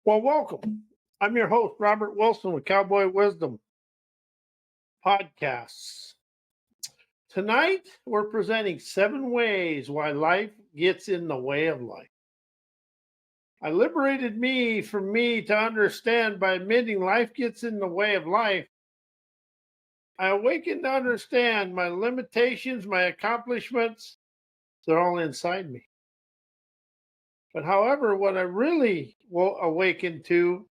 Well, welcome. I'm your host, Robert Wilson with Cowboy Wisdom Podcasts. Tonight, we're presenting 7 ways why life gets in the way of life. I liberated me from me to understand by admitting life gets in the way of life. I awakened to understand my limitations, my accomplishments, they're all inside me. But however, what I really will awaken to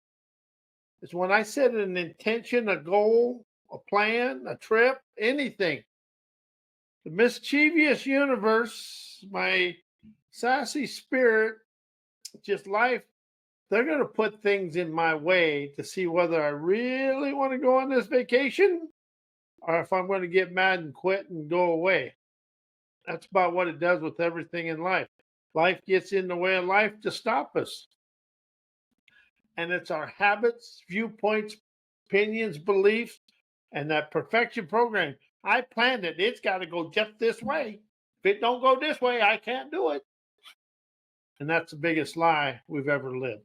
is when I set an intention, a goal, a plan, a trip, anything. The mischievous universe, my sassy spirit, just life, they're going to put things in my way to see whether I really want to go on this vacation or if I'm going to get mad and quit and go away. That's about what it does with everything in life. Life gets in the way of life to stop us. And it's our habits, viewpoints, opinions, beliefs, and that perfection program. I planned it. It's got to go just this way. If it don't go this way, I can't do it. And that's the biggest lie we've ever lived.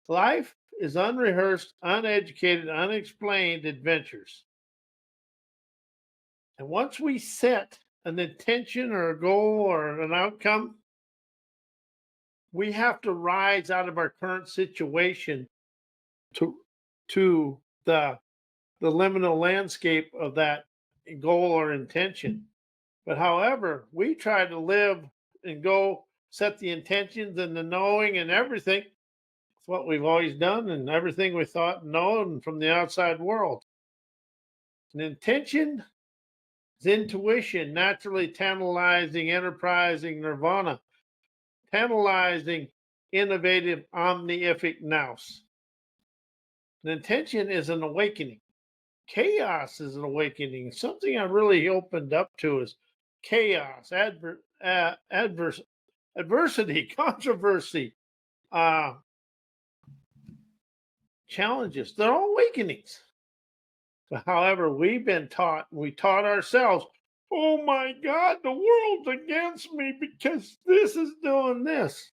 Life is unrehearsed, uneducated, unexplained adventures. And once we set an intention or a goal or an outcome, we have to rise out of our current situation to the liminal landscape of that goal or intention. But however, we try to live and go set the intentions and the knowing and everything. It's what we've always done and everything we thought and known from the outside world. An intention is intuition, naturally tantalizing, enterprising nirvana, tantalizing, innovative, omniific nous. An intention is an awakening. Chaos is an awakening. Something I really opened up to is chaos, adversity, controversy, uh, challenges. They're all awakenings. But however, we've been taught, we taught ourselves, oh my God, the world's against me because this is doing this.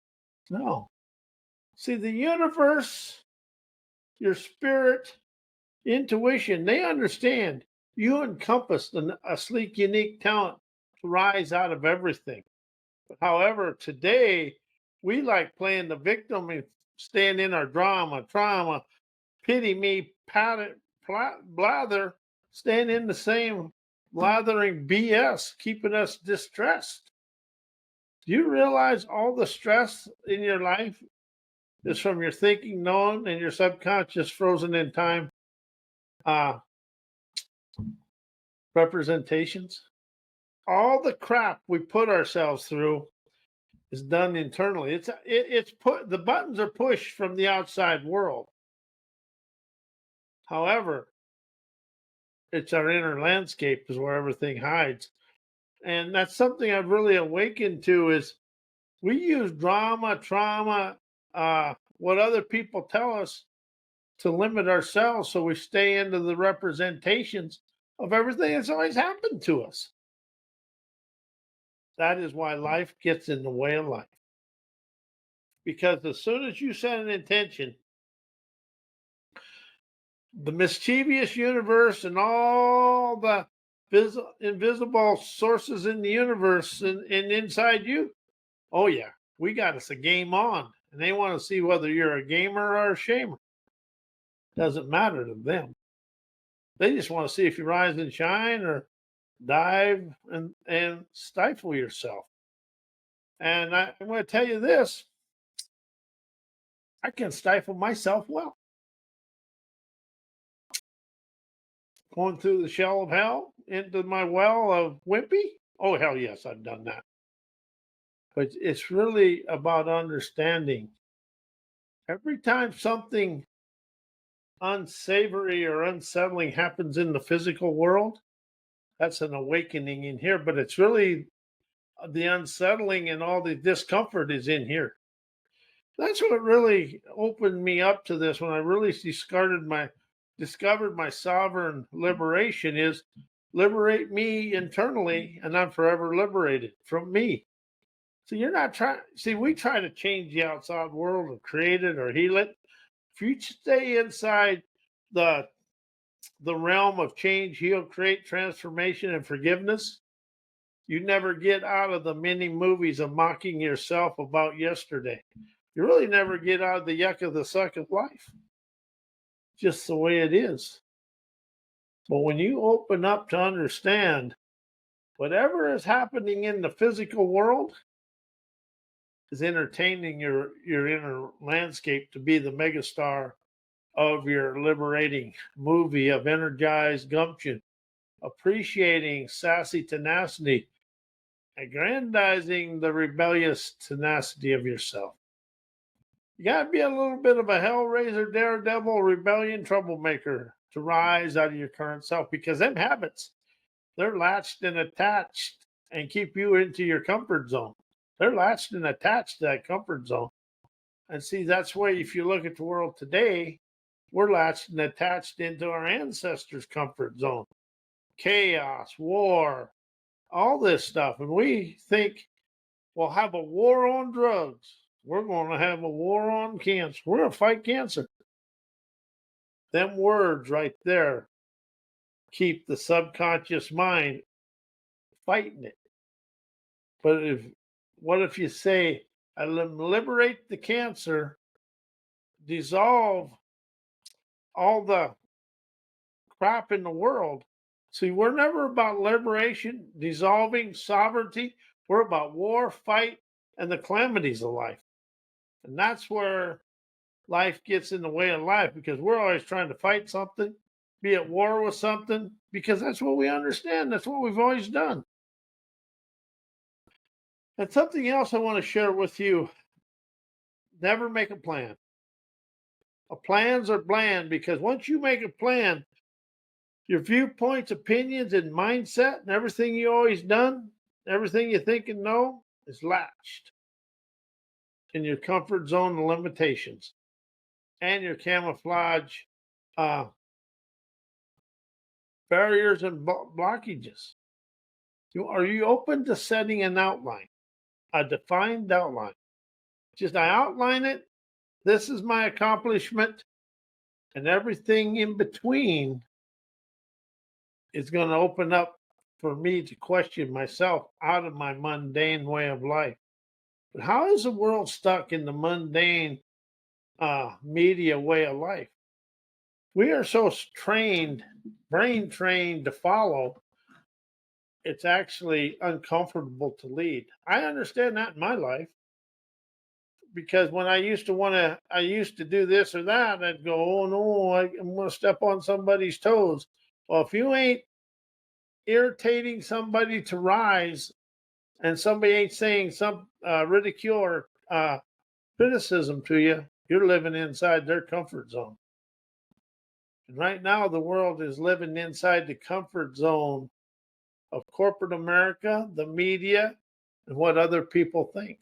No. See, the universe, your spirit, intuition, they understand you encompass a sleek, unique talent to rise out of everything. But however, today we like playing the victim and staying in our drama, trauma, pity me, blather, staying in the same blathering BS, keeping us distressed. Do you realize all the stress in your life is from your thinking, knowing, and your subconscious frozen in time uh, representations? All the crap we put ourselves through is done internally. It's put, the buttons are pushed from the outside world. However, it's our inner landscape is where everything hides. And that's something I've really awakened to is we use drama, trauma, what other people tell us to limit ourselves so we stay into the representations of everything that's always happened to us. That is why life gets in the way of life. Because as soon as you set an intention, the mischievous universe and all the invisible sources in the universe and inside you, oh yeah, we got us a game on. And they want to see whether you're a gamer or a shamer. Doesn't matter to them. They just want to see if you rise and shine or dive and stifle yourself. And I'm going to tell you this, I can stifle myself well. Going through the shell of hell into my well of wimpy? Oh, hell yes, I've done that. But it's really about understanding. Every time something unsavory or unsettling happens in the physical world, that's an awakening in here. But it's really the unsettling and all the discomfort is in here. That's what really opened me up to this when I really discovered my sovereign liberation is liberate me internally and I'm forever liberated from me. So you're not trying. See, we try to change the outside world or create it or heal it. If you stay inside the realm of change, heal, create, transformation, and forgiveness, you never get out of the many movies of mocking yourself about yesterday. You really never get out of the yuck of the suck of life. Just the way it is. But when you open up to understand whatever is happening in the physical world is entertaining your inner landscape to be the megastar of your liberating movie of energized gumption, appreciating sassy tenacity, aggrandizing the rebellious tenacity of yourself. You got to be a little bit of a hellraiser, daredevil, rebellion, troublemaker to rise out of your current self because them habits, they're latched and attached and keep you into your comfort zone. They're latched and attached to that comfort zone. And see, that's why if you look at the world today, we're latched and attached into our ancestors' comfort zone. Chaos, war, all this stuff. And we think we'll have a war on drugs. We're going to have a war on cancer. We're going to fight cancer. Them words right there keep the subconscious mind fighting it. But what if you say, I liberate the cancer, dissolve all the crap in the world. See, we're never about liberation, dissolving, sovereignty. We're about war, fight, and the calamities of life. And that's where life gets in the way of life because we're always trying to fight something, be at war with something, because that's what we understand. That's what we've always done. And something else I want to share with you, never make a plan. Plans are bland because once you make a plan, your viewpoints, opinions, and mindset, and everything you always done, everything you think and know is latched in your comfort zone and limitations and your camouflage barriers and blockages. Are you open to setting an outline, a defined outline? Just I outline it. This is my accomplishment, and everything in between is going to open up for me to question myself out of my mundane way of life. But how is the world stuck in the mundane media way of life? We are so trained, brain trained to follow, it's actually uncomfortable to lead. I understand that in my life because when I used to do this or that, I'd go, oh no, I'm going to step on somebody's toes. Well, if you ain't irritating somebody to rise and somebody ain't saying some ridicule or criticism to you, you're living inside their comfort zone. And right now, the world is living inside the comfort zone of corporate America, the media, and what other people think.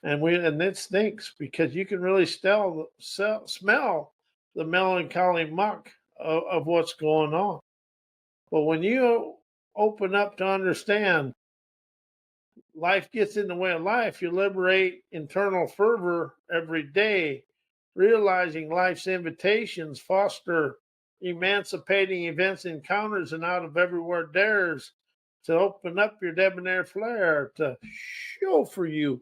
And it stinks because you can really smell the melancholy muck of what's going on. But when you open up to understand life gets in the way of life, you liberate internal fervor every day, realizing life's invitations foster emancipating events, encounters, and out of everywhere dares to open up your debonair flair to show for you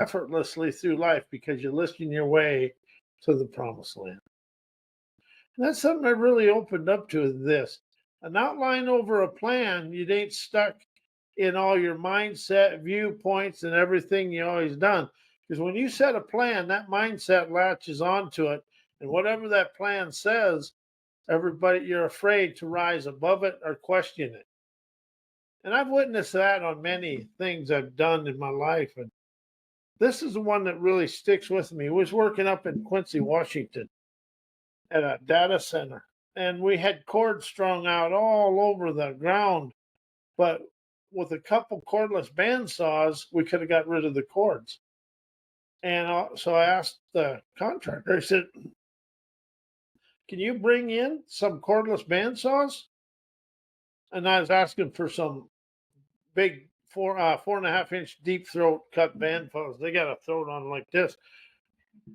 effortlessly through life because you're listing your way to the promised land. And that's something I really opened up to this. An outline over a plan, you ain't stuck in all your mindset, viewpoints, and everything you always done. Because when you set a plan, that mindset latches onto it. And whatever that plan says, everybody, you're afraid to rise above it or question it. And I've witnessed that on many things I've done in my life. And this is the one that really sticks with me. I was working up in Quincy, Washington at a data center. And we had cords strung out all over the ground. But with a couple cordless bandsaws, we could have got rid of the cords. And so I asked the contractor, I said, can you bring in some cordless bandsaws? And I was asking for some big 4.5 inch deep throat cut band fellows. They got a throat on like this.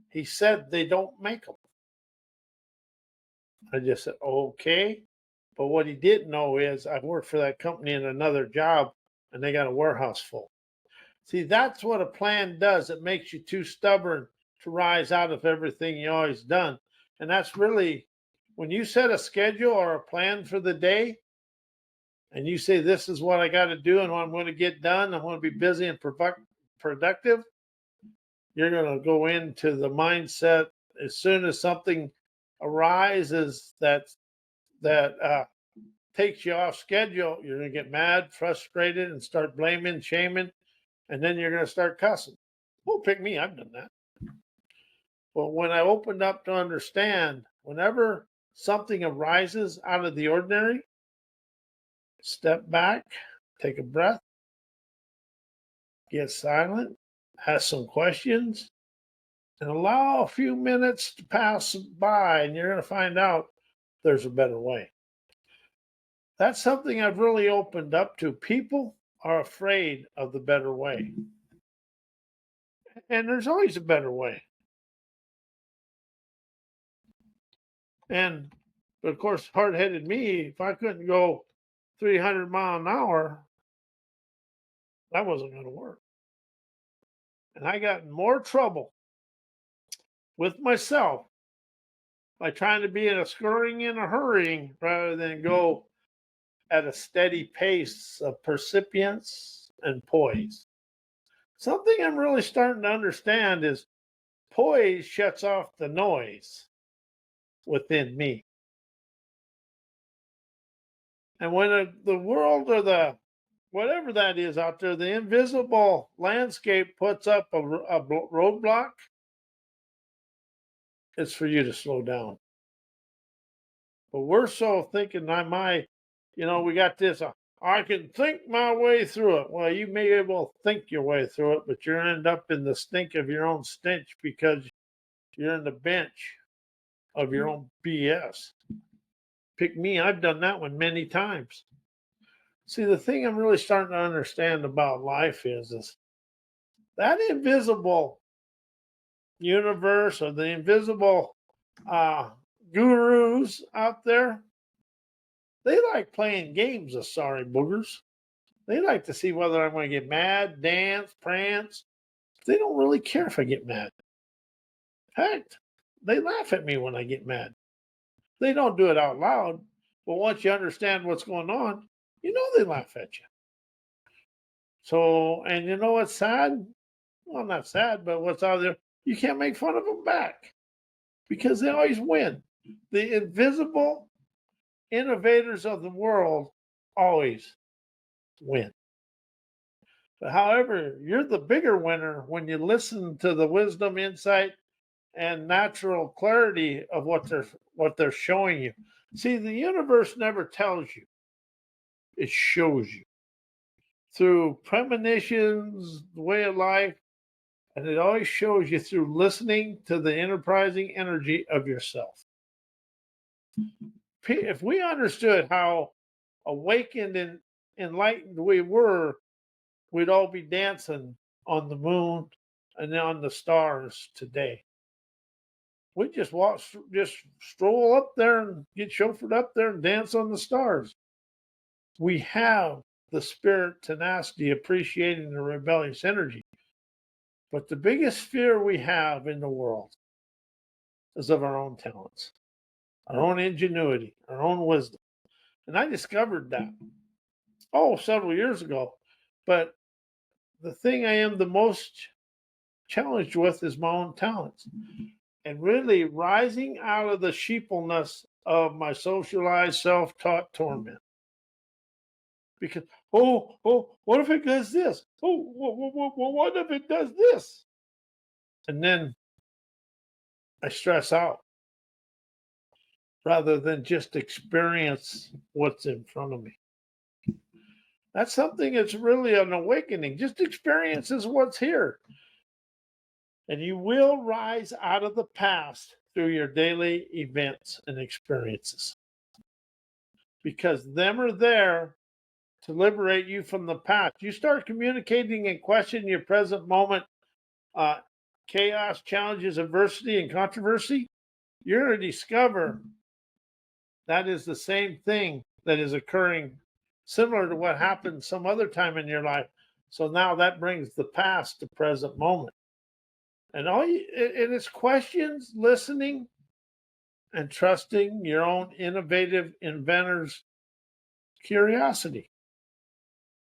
He said they don't make them. I just said, okay. But what he didn't know is I've worked for that company in another job and they got a warehouse full. See, that's what a plan does. It makes you too stubborn to rise out of everything you always done. And that's really when you set a schedule or a plan for the day and you say, this is what I got to do and what I'm going to get done. I want to be busy and productive. You're going to go into the mindset as soon as something arises that takes you off schedule, you're going to get mad, frustrated, and start blaming, shaming, and then you're going to start cussing. Oh, pick me, I've done that. But when I opened up to understand, whenever something arises out of the ordinary, step back, take a breath, get silent, ask some questions, and allow a few minutes to pass by, and you're going to find out there's a better way. That's something I've really opened up to. People are afraid of the better way. And there's always a better way. And of course, hard-headed me, if I couldn't go 300 mile an hour, that wasn't going to work. And I got in more trouble with myself by trying to be in a scurrying and a hurrying rather than go at a steady pace of percipience and poise. Something I'm really starting to understand is poise shuts off the noise within me. And when the world or the whatever that is out there, the invisible landscape puts up a roadblock, it's for you to slow down. But we're so thinking, we got this, I can think my way through it. Well, you may be able to think your way through it, but you're end up in the stink of your own stench because you're in the bench of your own BS. Pick me, I've done that one many times. See, the thing I'm really starting to understand about life is that invisible universe or the invisible gurus out there, they like playing games of sorry boogers. They like to see whether I'm going to get mad, dance, prance. They don't really care if I get mad. In fact, they laugh at me when I get mad. They don't do it out loud, but once you understand what's going on, they laugh at you. So, and you know what's sad? Well, not sad, but what's out there, you can't make fun of them back because they always win. The invisible innovators of the world always win. But however, you're the bigger winner when you listen to the wisdom, insight, and natural clarity of what they're showing you. See, the universe never tells you; it shows you through premonitions, the way of life, and it always shows you through listening to the enterprising energy of yourself. If we understood how awakened and enlightened we were, we'd all be dancing on the moon and on the stars today. We just stroll up there and get chauffeured up there and dance on the stars. We have the spirit, tenacity, appreciating the rebellious energy. But the biggest fear we have in the world is of our own talents, our own ingenuity, our own wisdom. And I discovered that, several years ago. But the thing I am the most challenged with is my own talents. And really rising out of the sheepleness of my socialized, self-taught torment. Because, what if it does this? What if it does this? And then I stress out rather than just experience what's in front of me. That's something that's really an awakening. Just experiences what's here. And you will rise out of the past through your daily events and experiences. Because them are there to liberate you from the past. You start communicating and questioning your present moment, uh, chaos, challenges, adversity, and controversy. You're going to discover that is the same thing that is occurring, similar to what happened some other time in your life. So now that brings the past to present moment. And and it's questions, listening, and trusting your own innovative inventor's curiosity.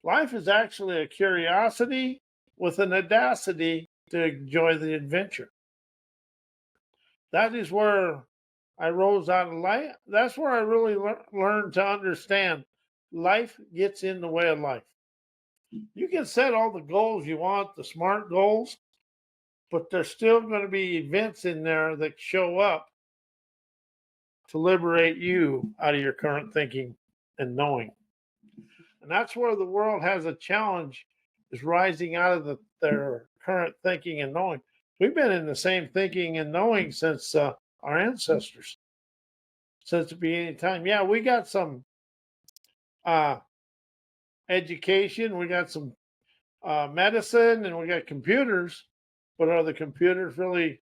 Life is actually a curiosity with an audacity to enjoy the adventure. That is where I rose out of life. That's where I really learned to understand life gets in the way of life. You can set all the goals you want, the smart goals, but there's still going to be events in there that show up to liberate you out of your current thinking and knowing. And that's where the world has a challenge, is rising out of their current thinking and knowing. We've been in the same thinking and knowing since our ancestors, since the beginning of time. Yeah, we got some uh, education, we got some medicine, and we got computers, but are the computers really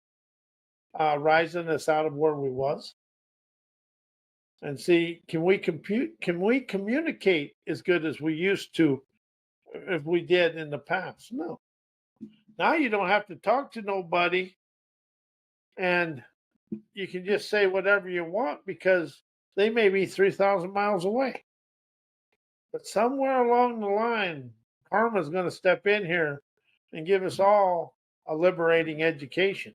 rising us out of where we was? And see, can we compute? Can we communicate as good as we used to if we did in the past? No. Now you don't have to talk to nobody, and you can just say whatever you want because they may be 3,000 miles away. But somewhere along the line, karma is going to step in here and give us all a liberating education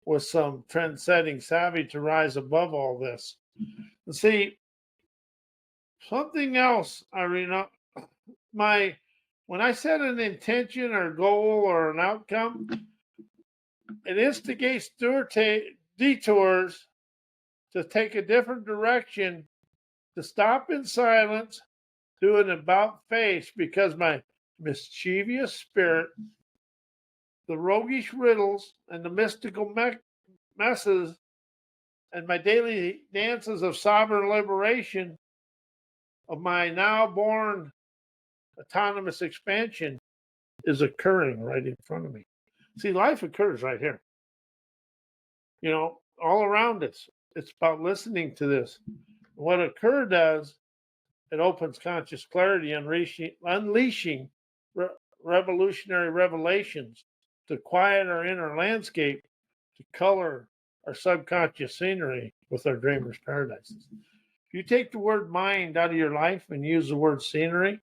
with some trend setting savvy to rise above all this. And see, something else, Irina, my when I set an intention or goal or an outcome, it instigates detours to take a different direction, to stop in silence, do an about face, because my mischievous spirit, the roguish riddles, and the mystical messes, and my daily dances of sovereign liberation of my now born autonomous expansion is occurring right in front of me. See, life occurs right here, all around us. It's about listening to this. What occur does, it opens conscious clarity, unleashing revolutionary revelations to quiet our inner landscape, to color our subconscious scenery with our dreamers' paradises. If you take the word mind out of your life and use the word scenery,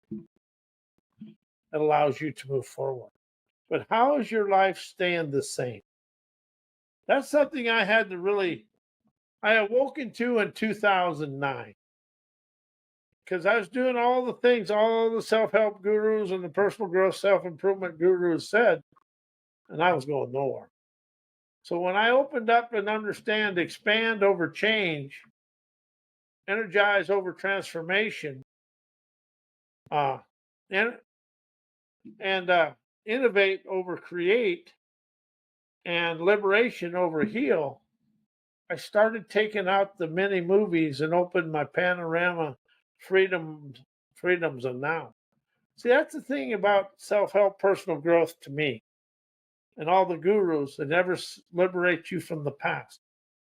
it allows you to move forward. But how is your life staying the same? That's something I had to I awoken to in 2009. Because I was doing all the things all the self-help gurus and the personal growth self-improvement gurus said, and I was going nowhere. So when I opened up and understand expand over change, energize over transformation, uh, and, and innovate over create, and liberation over heal, I started taking out the mini movies and opened my panorama freedoms of now. See, that's the thing about self-help personal growth to me and all the gurus that never liberate you from the past.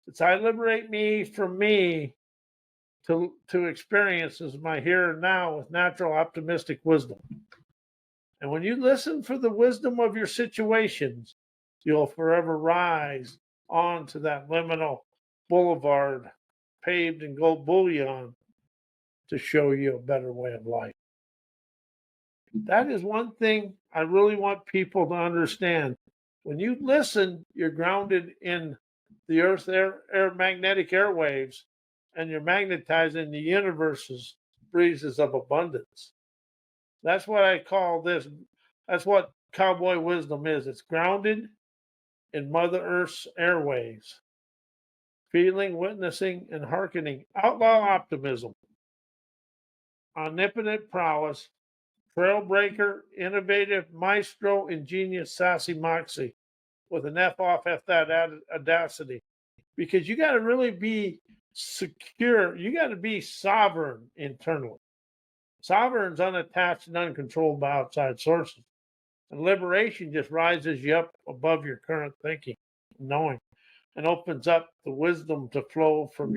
It's I liberate me from me to experiences my here and now with natural optimistic wisdom. And when you listen for the wisdom of your situations, you'll forever rise onto that liminal boulevard paved in gold bullion to show you a better way of life. That is one thing I really want people to understand. When you listen, you're grounded in the Earth's magnetic airwaves, and you're magnetizing the universe's breezes of abundance. That's what I call this. That's what cowboy wisdom is. It's grounded in Mother Earth's airwaves, feeling, witnessing, and hearkening outlaw optimism, omnipotent prowess, trailbreaker, innovative, maestro, ingenious, sassy moxie with an F off F that audacity. Because you got to really be secure. You got to be sovereign internally. Sovereign's unattached and uncontrolled by outside sources. And liberation just rises you up above your current thinking, knowing, and opens up the wisdom to flow from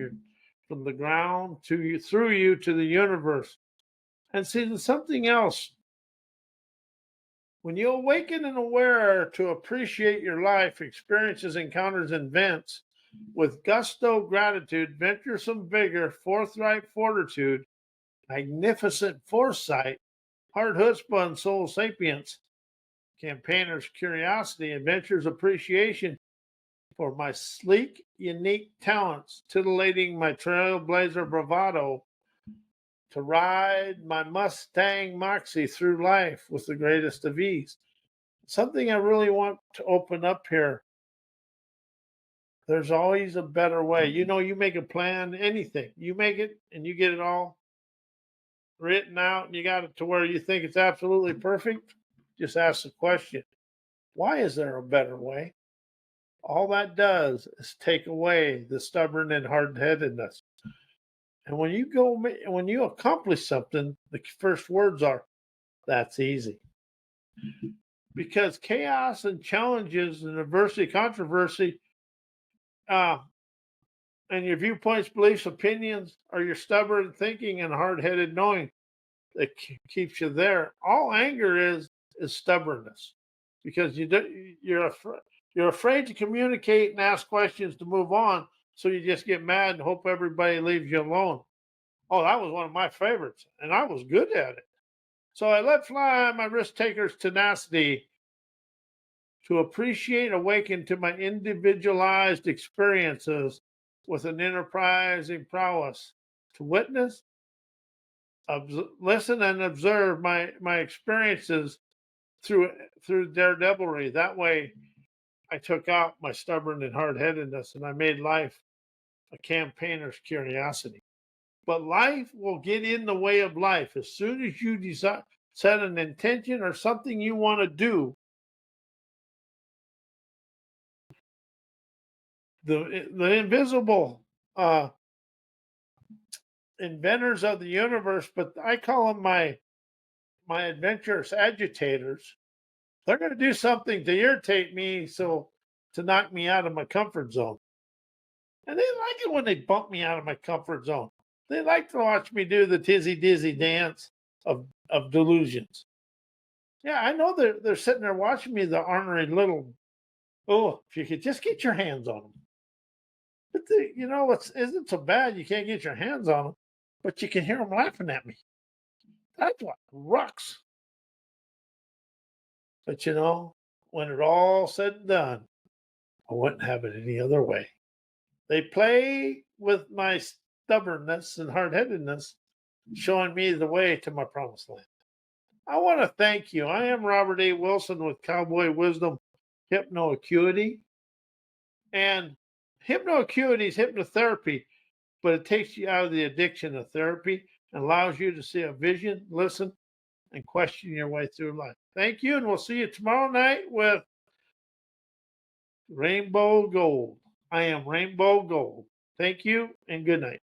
the ground to you, through you to the universe. And see, there's something else. When you awaken and aware to appreciate your life, experiences, encounters, and events with gusto, gratitude, venturesome vigor, forthright fortitude, magnificent foresight, hard chutzpah, and soul sapience, campaigner's curiosity, adventurer's appreciation for my sleek, unique talents, titillating my trailblazer bravado, to ride my Mustang Moxie through life with the greatest of ease. Something I really want to open up here. There's always a better way. You know, you make a plan, anything, you make it and you get it all written out and you got it to where you think it's absolutely perfect. Just ask the question, why is there a better way? All that does is take away the stubborn and hard-headedness. And when you accomplish something, the first words are, that's easy. Because chaos and challenges and adversity, controversy, uh, and your viewpoints, beliefs, opinions, or your stubborn thinking and hard-headed knowing that keeps you there. All anger is stubbornness, because you're afraid to communicate and ask questions to move on, so you just get mad and hope everybody leaves you alone. Oh, that was one of my favorites, and I was good at it. So I let fly my risk taker's tenacity to appreciate, awaken to my individualized experiences with an enterprising prowess, to witness, listen, and observe my experiences through daredevilry. That way, I took out my stubborn and hard-headedness, and I made life a campaigner's curiosity. But life will get in the way of life. As soon as you decide, set an intention or something you want to do, the invisible inventors of the universe, but I call them my adventurous agitators. They're going to do something to irritate me, so to knock me out of my comfort zone. And they like it when they bump me out of my comfort zone. They like to watch me do the tizzy dizzy dance of delusions. Yeah, I know they're sitting there watching me, the ornery little. Oh, if you could just get your hands on them. But it isn't so bad. You can't get your hands on them, but you can hear them laughing at me. That's what rocks. But when it all said and done, I wouldn't have it any other way. They play with my stubbornness and hard-headedness, showing me the way to my promised land. I want to thank you. I am Robert A. Wilson with Cowboy Wisdom Hypnoacuity. And hypnoacuity is hypnotherapy, but it takes you out of the addiction of therapy and allows you to see a vision, listen, and question your way through life. Thank you, and we'll see you tomorrow night with Rainbow Gold. I am Rainbow Gold. Thank you, and good night.